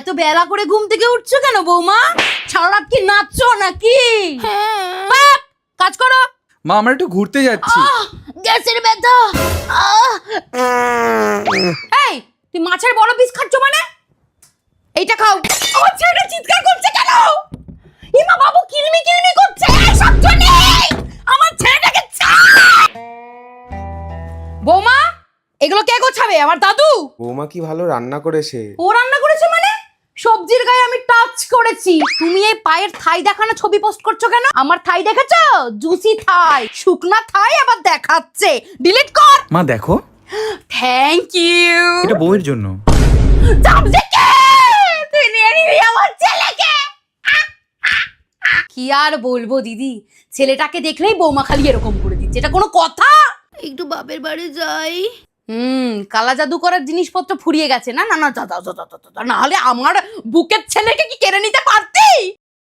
এত বেলা করে ঘুম থেকে উঠছো কেন বৌমা? সারা রাত কি নাচছো নাকি? বাপ, কাজ করো। মা আমরা একটু ঘুরতে যাচ্ছি। গ্যাসের ব্যথা। এই তুই মাছের বড় পিস খাচ্ছ মানে? এইটা খাও। আমার ছেলেটা চিৎকার করছে কেন? ইমা বাবু কিলমি কিলমি করছে। সব জন্য আমার ছেলেটাকে ছাড়। বৌমা, এগুলো কে গোছাবে? আমার দাদু। বৌমা কি ভালো রান্না করেছে। ও রান্না করেছে মানে? সবজির গায়ে আমি টাচ করেছি। তুমি এই পায়ের থাই দেখানো ছবি পোস্ট করছো কেন? আমার থাই দেখেছো? জুসি থাই, শুকনা থাই আবার দেখাচ্ছে। ডিলিট কর। মা দেখো, থ্যাংক ইউ। এটা বউয়ের জন্য। তুই নিয়ে নিবি আমার ছেলেকে। কি আর বলবো দিদি, ছেলেটাকে দেখলেই বৌমা খালি এরকম করে দিচ্ছে। এটা কোনো কথা? একটু বাপের বাড়ি যাই। কালা জাদু করার জিনিসপত্র ফুরিয়ে গেছে। না না না, না হলে আমার বুকের ছেলেকে কি কেড়ে নিতে